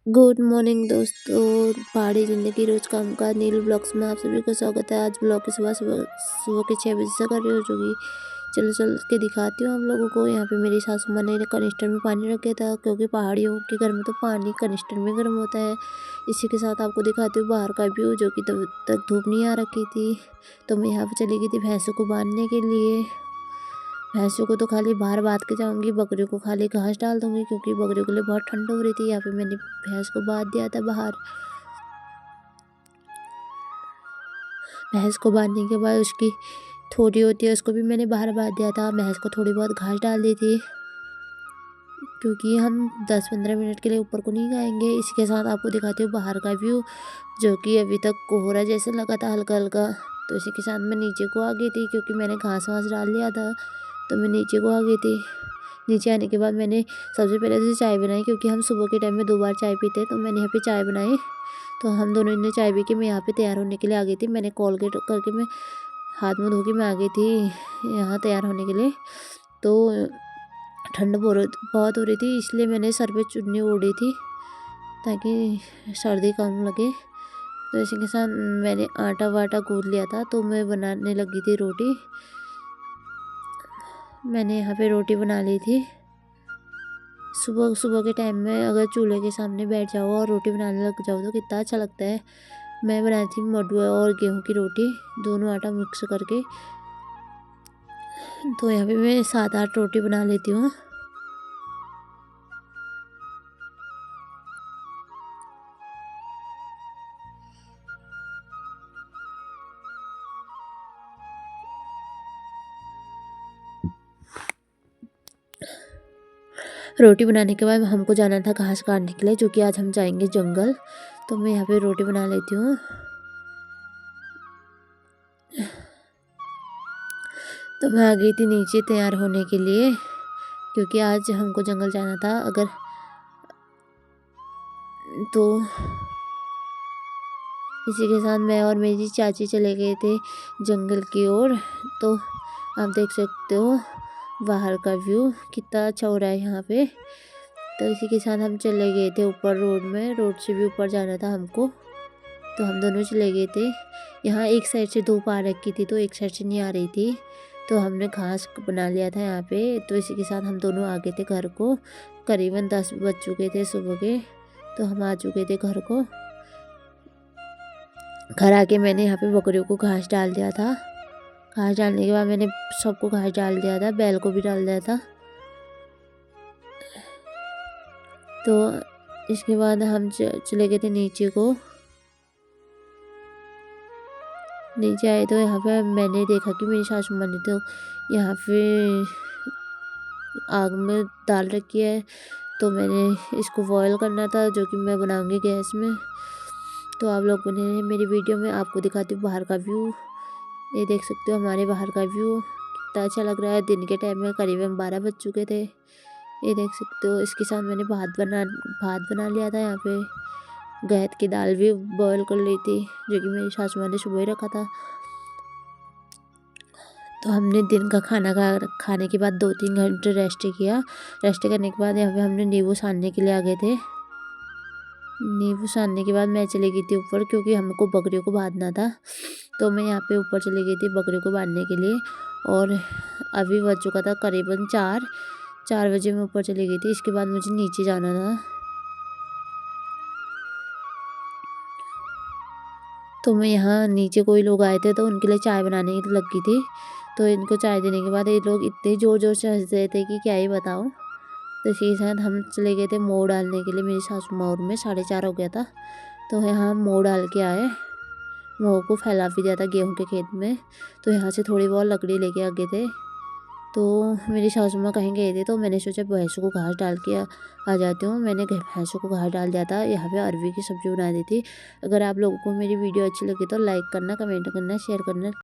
Good morning दोस्तों। पहाड़ी ज़िंदगी रोज़ कामकाज नील ब्लॉग्स में आप सभी का स्वागत है। आज ब्लॉग की सुबह सुबह सुबह के 6 बजे से कर रही हो चुकी। चलो चल के दिखाती हूँ आप लोगों को। यहाँ पे मेरी सासू माँ ने कनिस्टर में पानी रखा था, क्योंकि पहाड़ियों के घर में तो पानी कनिस्टर में गर्म होता है। इसी के साथ आपको दिखाती हूँ बाहर का व्यू, जो कि तब तक धूप नहीं आ रखी थी। तो मैं यहाँ पर चली गई थी भैंसों को बांधने के लिए। भैंसों को तो खाली बाहर बांध के जाऊंगी, बकरियों को खाली घास डाल दूंगी, क्योंकि बकरियों के लिए बहुत ठंड हो रही थी। यहाँ पे मैंने भैंस को बांध दिया था बाहर। भैंस को बांधने के बाद उसकी थोड़ी होती है, उसको भी मैंने बाहर बांध दिया था। भैंस को थोड़ी बहुत घास डाल दी थी, क्योंकि हम 10-15 मिनट के लिए ऊपर को नहीं जाएंगे। इसके साथ आपको दिखाती हूँ बाहर का व्यू, जो कि अभी तक कोहरा जैसे लगा था हल्का हल्का। तो इसी के साथ मैं नीचे को आ गई थी, क्योंकि मैंने घास वास डाल लिया था, तो मैं नीचे को आ गई थी। नीचे आने के बाद मैंने सबसे पहले तो चाय बनाई, क्योंकि हम सुबह के टाइम में 2 बार चाय पीते हैं। तो मैंने यहाँ पे चाय बनाई, तो हम दोनों ने चाय पी के मैं यहाँ पे तैयार होने के लिए आ गई थी। मैंने कोलगेट करके मैं हाथ मुँह धो के मैं आ गई थी यहाँ तैयार होने के लिए। तो ठंड बहुत हो रही थी, इसलिए मैंने सर पे चुन्नी ओढ़ी थी, ताकि सर्दी कम लगे। तो इसी के साथ मैंने आटा वाटा गूँथ लिया था, तो मैं बनाने लगी थी रोटी। मैंने यहाँ पे रोटी बना ली थी। सुबह सुबह के टाइम में अगर चूल्हे के सामने बैठ जाओ और रोटी बनाने लग जाओ तो कितना अच्छा लगता है। मैं बनाई थी मडुआ और गेहूं की रोटी, दोनों आटा मिक्स करके। तो यहाँ पे मैं 7-8 रोटी बना लेती हूँ। रोटी बनाने के बाद हमको जाना था घास काटने के लिए, जो कि आज हम जाएंगे जंगल। तो मैं यहाँ पे रोटी बना लेती हूँ। तो मैं आ गई थी नीचे तैयार होने के लिए, क्योंकि आज हमको जंगल जाना था। अगर तो इसी के साथ मैं और मेरी चाची चले गए थे जंगल की ओर। तो आप देख सकते हो बाहर का व्यू कितना अच्छा हो रहा है यहाँ पे। तो इसी के साथ हम चले गए थे ऊपर रोड में, रोड से भी ऊपर जाना था हमको। तो हम दोनों चले गए थे। यहाँ एक साइड से धूप आ रखी थी, तो एक साइड से नहीं आ रही थी, तो हमने घास बना लिया था यहाँ पे। तो इसी के साथ हम दोनों आ गए थे घर को। करीबन 10 बज चुके थे सुबह के, तो हम आ चुके थे घर को। घर आके मैंने यहाँ पे बकरियों को घास डाल दिया था। घास डालने के बाद मैंने सबको घास डाल दिया था, बैल को भी डाल दिया था। तो इसके बाद हम चले गए थे नीचे को। नीचे आए तो यहाँ पे मैंने देखा कि मेरी सासू माँ ने तो यहाँ पे आग में दाल रखी है। तो मैंने इसको बॉयल करना था, जो कि मैं बनाऊंगी गैस में। तो आप लोग बने मेरी वीडियो में। आपको दिखाती हूँ बाहर का व्यू। ये देख सकते हो हमारे बाहर का व्यू कितना अच्छा लग रहा है। दिन के टाइम में करीबन 12 बज चुके थे, ये देख सकते हो। इसके साथ मैंने भात बना लिया था। यहाँ पे गहत की दाल भी बॉयल कर ली थी, जो कि मेरी सासू माँ ने सुबह ही रखा था। तो हमने दिन का खाने के बाद 2-3 घंटे रेस्ट किया। रेस्ट करने के बाद यहाँ पे हमने नींबू सानने के लिए आ गए थे। नींबू सानने के बाद मैं चली गई थी ऊपर, क्योंकि हमको बकरियों को बांधना था। तो मैं यहाँ पे ऊपर चली गई थी बकरियों को बांधने के लिए। और अभी बज चुका था करीबन 4 बजे मैं ऊपर चली गई थी। इसके बाद मुझे नीचे जाना था। तो मैं यहाँ नीचे कोई लोग आए थे, तो उनके लिए चाय बनाने लगी थी। तो इनको चाय देने के बाद ये लोग इतने ज़ोर ज़ोर से हंस रहे थे कि क्या ही बताऊँ। तो इसी के साथ हम चले गए थे मोड़ डालने के लिए। मेरी सासू मोड़ में 4:30 हो गया था, तो यहाँ हम मोड़ डाल के आए। मोड़ को फैला भी दिया था गेहूँ के खेत में। तो यहाँ से थोड़ी बहुत लकड़ी लेके आ गए थे। तो मेरी सासू माँ कहीं गए थे, तो मैंने सोचा भैंसों को घास डाल के आ जाती हूँ। मैंने भैंसों को घास डाल दिया था। यहाँ पे अरवी की सब्ज़ी बना दी थी। अगर आप लोगों को मेरी वीडियो अच्छी लगी तो लाइक करना, कमेंट करना, शेयर करना।